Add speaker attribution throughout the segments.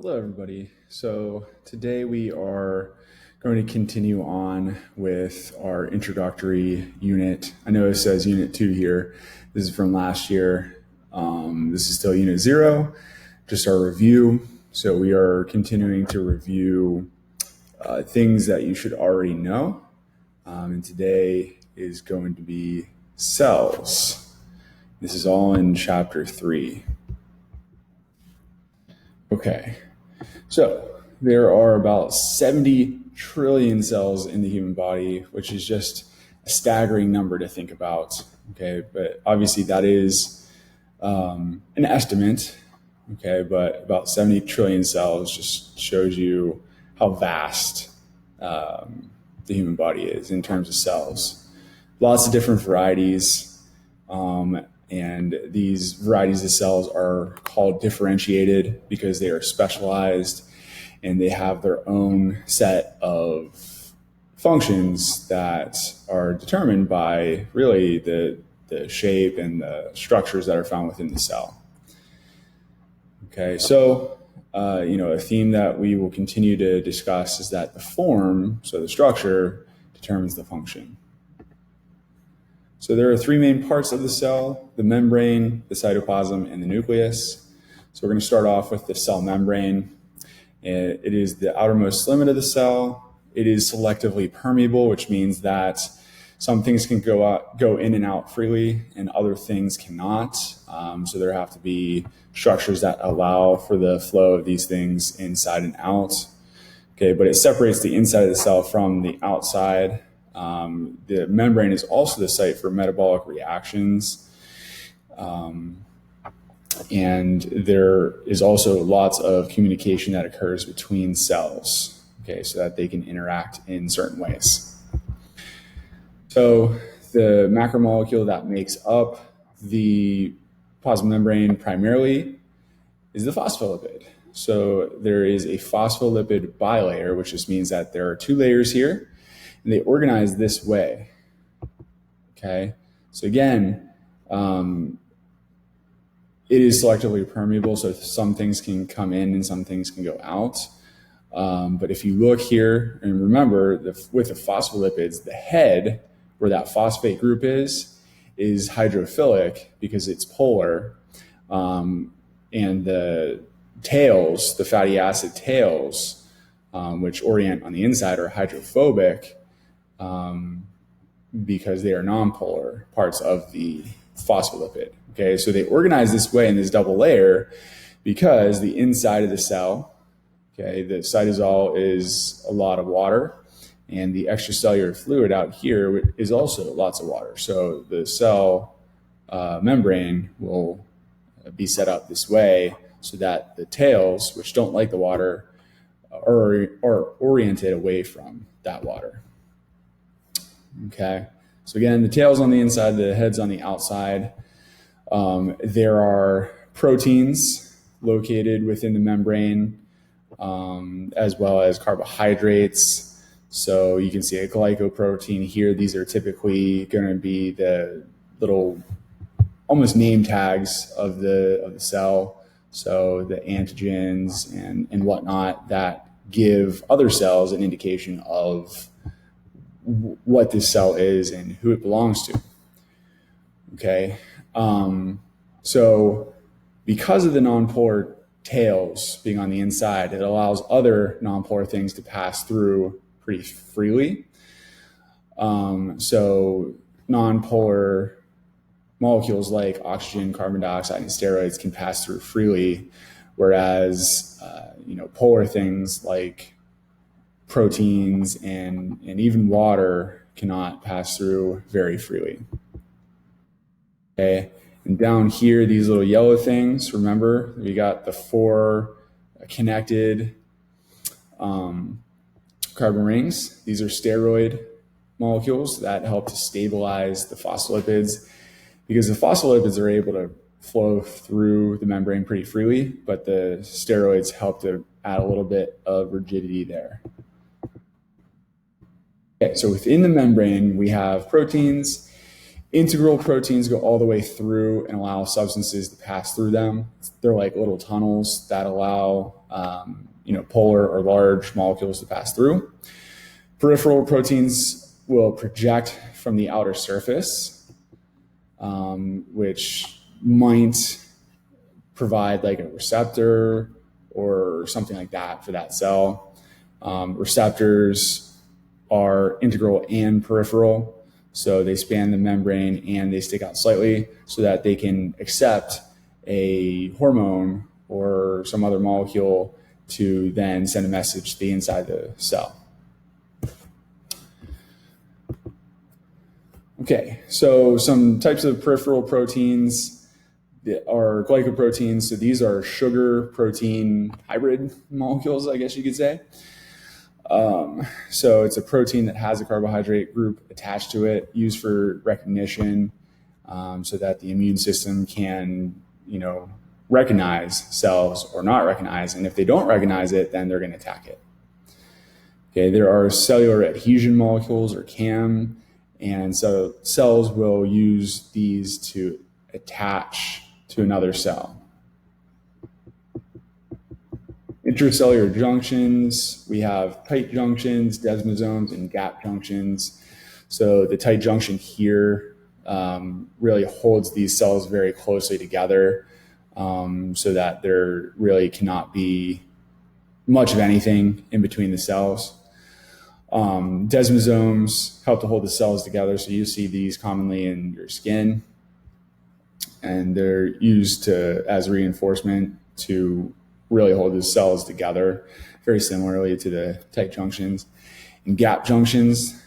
Speaker 1: Hello, everybody. So today we are going to continue on with our introductory unit. I know it says unit 2 here. This is from last year. This is still unit 0, just our review. So we are continuing to review things that you should already know. And today is going to be cells. This is all in chapter 3. Okay. So there are about 70 trillion cells in the human body, which is just a staggering number to think about. Okay, but obviously that is an estimate. Okay, but about 70 trillion cells just shows you how vast the human body is in terms of cells. Lots of different varieties. And these varieties of cells are called differentiated because they are specialized and they have their own set of functions that are determined by really the shape and the structures that are found within the cell. Okay, so a theme that we will continue to discuss is that the form, so the structure, determines the function. So there are 3 main parts of the cell: the membrane, the cytoplasm, and the nucleus. So we're going to start off with the cell membrane. It is the outermost limit of the cell. It is selectively permeable, which means that some things can go in and out freely and other things cannot. So there have to be structures that allow for the flow of these things inside and out. Okay, but it separates the inside of the cell from the outside. The membrane is also the site for metabolic reactions. And there is also lots of communication that occurs between cells, okay, so that they can interact in certain ways. So the macromolecule that makes up the plasma membrane primarily is the phospholipid. So there is a phospholipid bilayer, which just means that there are 2 layers here, and they organize this way. Okay, so again, it is selectively permeable, so some things can come in and some things can go out. But if you look here and remember, with the phospholipids, the head, where that phosphate group is hydrophilic because it's polar, and the tails, the fatty acid tails, which orient on the inside, are hydrophobic because they are nonpolar parts of the phospholipid. Okay, so they organize this way in this double layer because the inside of the cell, okay, the cytosol is a lot of water, and the extracellular fluid out here is also lots of water. So the cell membrane will be set up this way so that the tails, which don't like the water, are oriented away from that water. Okay, so again, the tail's on the inside, the head's on the outside. There are proteins located within the membrane, as well as carbohydrates. So you can see a glycoprotein here. These are typically going to be the little almost name tags of the cell. So the antigens and whatnot that give other cells an indication of what this cell is and who it belongs to. Okay, so because of the nonpolar tails being on the inside, it allows other nonpolar things to pass through pretty freely. So nonpolar molecules like oxygen, carbon dioxide, and steroids can pass through freely, whereas polar things like proteins and even water cannot pass through very freely. Okay, and down here, these little yellow things, remember, we got the 4 connected carbon rings. These are steroid molecules that help to stabilize the phospholipids, because the phospholipids are able to flow through the membrane pretty freely, but the steroids help to add a little bit of rigidity there. Okay, so within the membrane, we have proteins, Integral proteins go all the way through and allow substances to pass through them. They're like little tunnels that allow polar or large molecules to pass through. Peripheral proteins will project from the outer surface, which might provide like a receptor or something like that for that cell. Receptors are integral and peripheral. So they span the membrane and they stick out slightly so that they can accept a hormone or some other molecule to then send a message to the inside the cell. Okay, so some types of peripheral proteins are glycoproteins. So these are sugar protein hybrid molecules, I guess you could say. So it's a protein that has a carbohydrate group attached to it, used for recognition, so that the immune system can, recognize cells or not recognize. And if they don't recognize it, then they're going to attack it. Okay, there are cellular adhesion molecules, or CAM, and so cells will use these to attach to another cell. Intracellular junctions, we have tight junctions, desmosomes, and gap junctions. So the tight junction here really holds these cells very closely together, so that there really cannot be much of anything in between the cells. Desmosomes help to hold the cells together, so you see these commonly in your skin, and they're used as reinforcement to really hold the cells together, very similarly to the tight junctions. And gap junctions,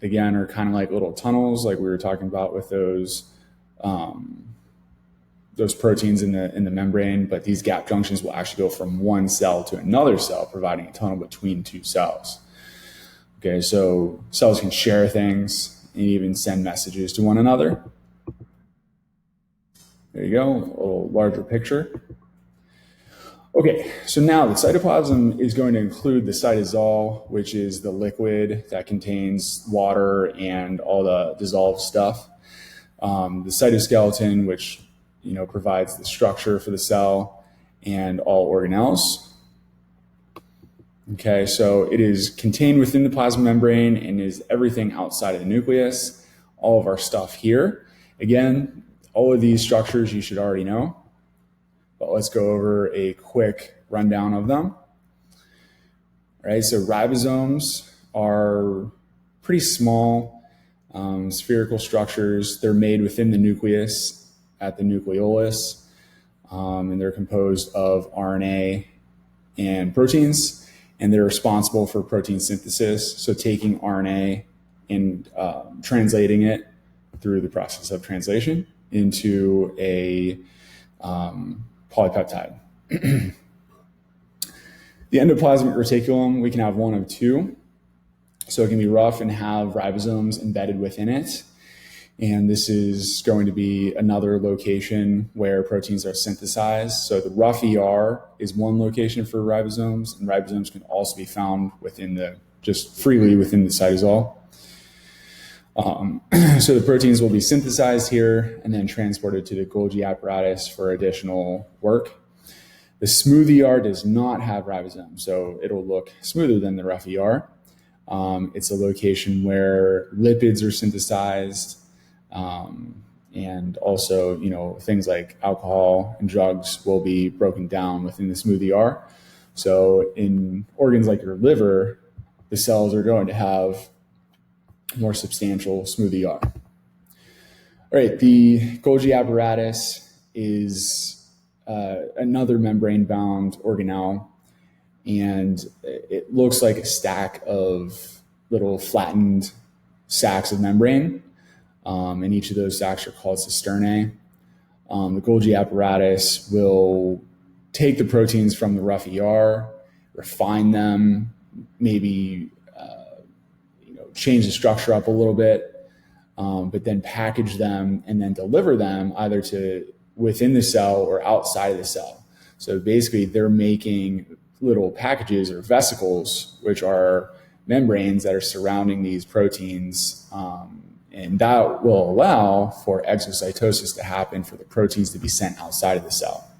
Speaker 1: again, are kind of like little tunnels, like we were talking about with those proteins in the membrane. But these gap junctions will actually go from one cell to another cell, providing a tunnel between two cells. Okay, so cells can share things and even send messages to one another. There you go, a little larger picture. Okay, so now the cytoplasm is going to include the cytosol, which is the liquid that contains water and all the dissolved stuff. The cytoskeleton, which provides the structure for the cell, and all organelles. Okay, so it is contained within the plasma membrane and is everything outside of the nucleus. All of our stuff here. Again, all of these structures you should already know, but let's go over a quick rundown of them. All right, so ribosomes are pretty small, spherical structures. They're made within the nucleus at the nucleolus, and they're composed of RNA and proteins, and they're responsible for protein synthesis. So taking RNA and translating it through the process of translation into a polypeptide. The endoplasmic reticulum, we can have one of two. So it can be rough and have ribosomes embedded within it. And this is going to be another location where proteins are synthesized. So the rough ER is one location for ribosomes, and ribosomes can also be found just freely within the cytosol. So the proteins will be synthesized here and then transported to the Golgi apparatus for additional work. The smooth ER does not have ribosomes, so it'll look smoother than the rough ER. It's a location where lipids are synthesized, and also, things like alcohol and drugs will be broken down within the smooth ER. So in organs like your liver, the cells are going to have more substantial smooth ER. All right, the Golgi apparatus is another membrane-bound organelle, and it looks like a stack of little flattened sacs of membrane, and each of those sacs are called cisternae. The Golgi apparatus will take the proteins from the rough ER, refine them, maybe change the structure up a little bit, but then package them and then deliver them either to within the cell or outside of the cell. So basically they're making little packages or vesicles, which are membranes that are surrounding these proteins And that will allow for exocytosis to happen, for the proteins to be sent outside of the cell.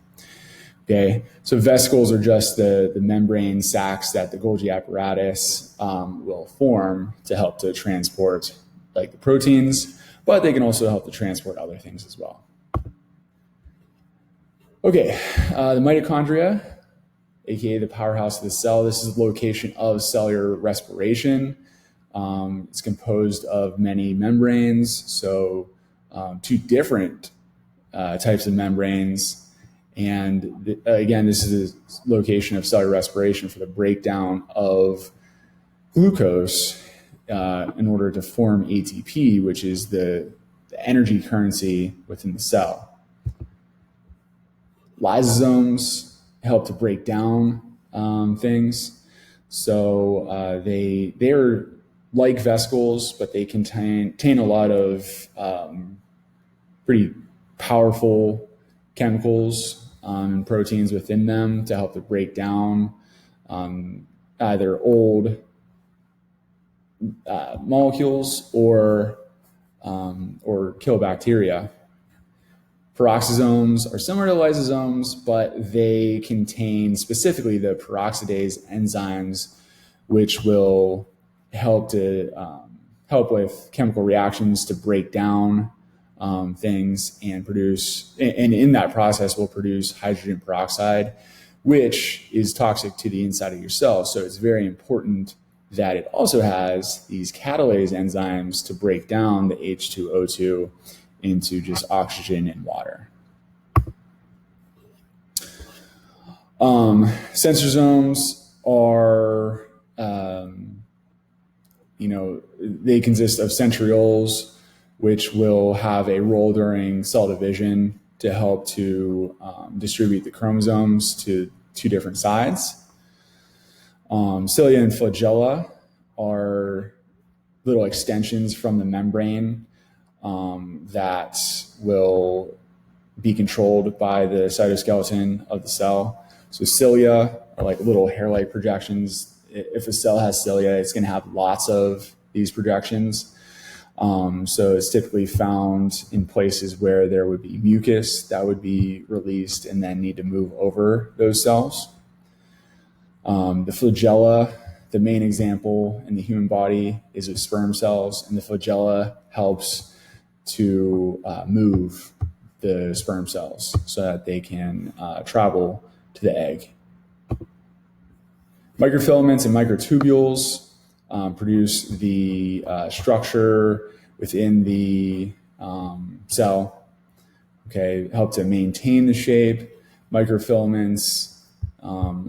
Speaker 1: Okay, so vesicles are just the membrane sacs that the Golgi apparatus will form to help to transport like the proteins, but they can also help to transport other things as well. Okay, the mitochondria, aka the powerhouse of the cell. This is the location of cellular respiration. It's composed of many membranes, so two different types of membranes. And again, this is the location of cellular respiration for the breakdown of glucose in order to form ATP, which is the energy currency within the cell. Lysosomes help to break down things. So they're like vesicles, but they contain a lot of pretty powerful chemicals and proteins within them to help to break down either old molecules or kill bacteria. Peroxisomes are similar to lysosomes, but they contain specifically the peroxidase enzymes, which will help with chemical reactions to break down things and produce, and in that process will produce hydrogen peroxide, which is toxic to the inside of your cell. So it's very important that it also has these catalase enzymes to break down the H2O2 into just oxygen and water. Sensosomes are, they consist of centrioles, which will have a role during cell division to help to distribute the chromosomes to two different sides. Cilia and flagella are little extensions from the membrane that will be controlled by the cytoskeleton of the cell. So cilia are like little hair-like projections. If a cell has cilia, it's going to have lots of these projections. So it's typically found in places where there would be mucus that would be released and then need to move over those cells. The flagella, the main example in the human body is of sperm cells, and the flagella helps to move the sperm cells so that they can travel to the egg. Microfilaments and microtubules produce the structure within the cell, okay, help to maintain the shape. Microfilaments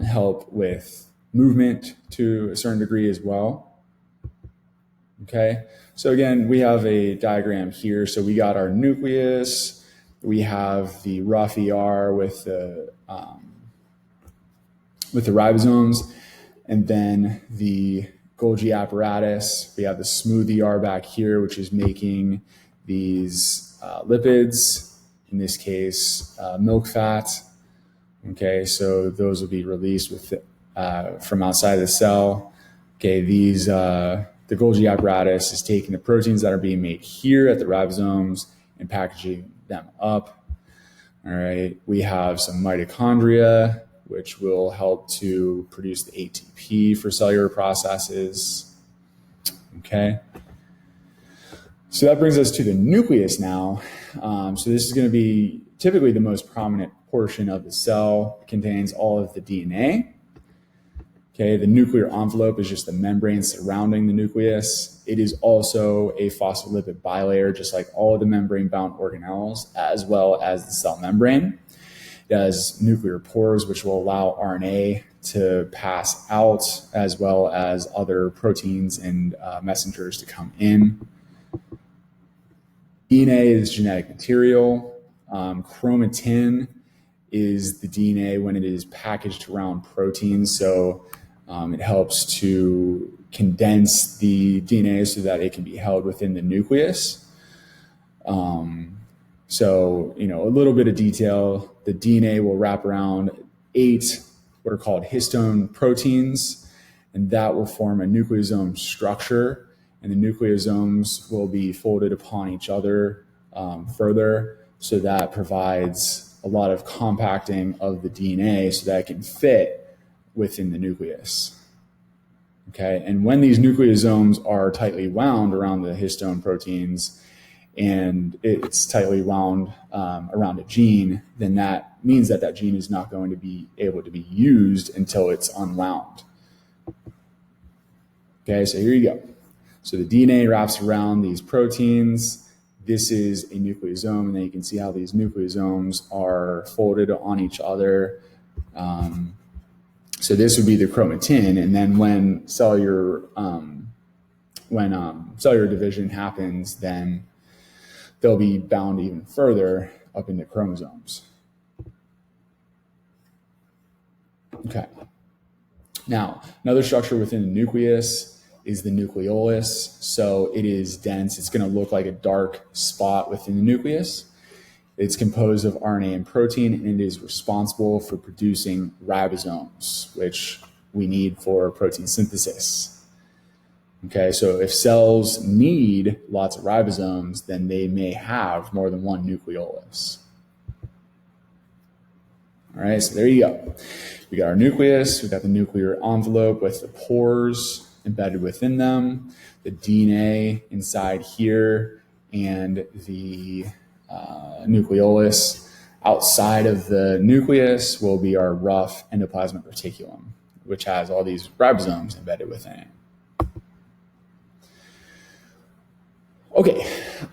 Speaker 1: help with movement to a certain degree as well. Okay, so again, we have a diagram here. So we got our nucleus, we have the rough ER with the ribosomes, and then the Golgi apparatus. We have the smooth ER back here, which is making these lipids, in this case, milk fat. Okay, so those will be released with from outside the cell. Okay, these the Golgi apparatus is taking the proteins that are being made here at the ribosomes and packaging them up. All right, we have some mitochondria, which will help to produce the ATP for cellular processes. Okay, so that brings us to the nucleus now. So this is going to be typically the most prominent portion of the cell. It contains all of the DNA. Okay, the nuclear envelope is just the membrane surrounding the nucleus. It is also a phospholipid bilayer, just like all of the membrane-bound organelles, as well as the cell membrane. It has nuclear pores, which will allow RNA to pass out, as well as other proteins and messengers to come in. DNA is genetic material. Chromatin is the DNA when it is packaged around proteins. So it helps to condense the DNA so that it can be held within the nucleus. So, a little bit of detail, the DNA will wrap around 8 what are called histone proteins, and that will form a nucleosome structure. and the nucleosomes will be folded upon each other further. So that provides a lot of compacting of the DNA so that it can fit within the nucleus. Okay, and when these nucleosomes are tightly wound around the histone proteins, and it's tightly wound around a gene, then that means that that gene is not going to be able to be used until it's unwound. Okay, so here you go. So the DNA wraps around these proteins. This is a nucleosome, and then you can see how these nucleosomes are folded on each other. So this would be the chromatin, and then when cellular division happens, then they'll be bound even further up into chromosomes. Okay. Now, another structure within the nucleus is the nucleolus. So it is dense. It's going to look like a dark spot within the nucleus. It's composed of RNA and protein, and it is responsible for producing ribosomes, which we need for protein synthesis. Okay, so if cells need lots of ribosomes, then they may have more than one nucleolus. All right, so there you go. We got our nucleus, we got the nuclear envelope with the pores embedded within them, the DNA inside here, and the nucleolus. Outside of the nucleus will be our rough endoplasmic reticulum, which has all these ribosomes embedded within it. Okay,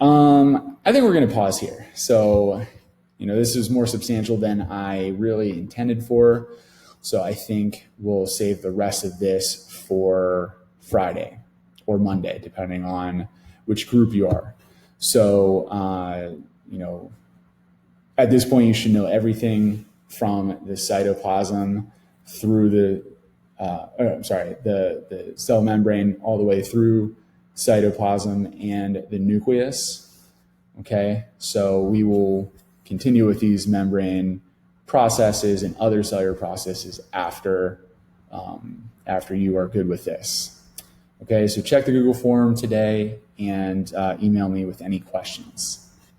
Speaker 1: I think we're going to pause here. So, this is more substantial than I really intended for. So I think we'll save the rest of this for Friday or Monday, depending on which group you are. So, at this point, you should know everything from the cytoplasm through the cell membrane all the way through cytoplasm and the nucleus. Okay, so we will continue with these membrane processes and other cellular processes after you are good with this. Okay, so check the Google form today and email me with any questions.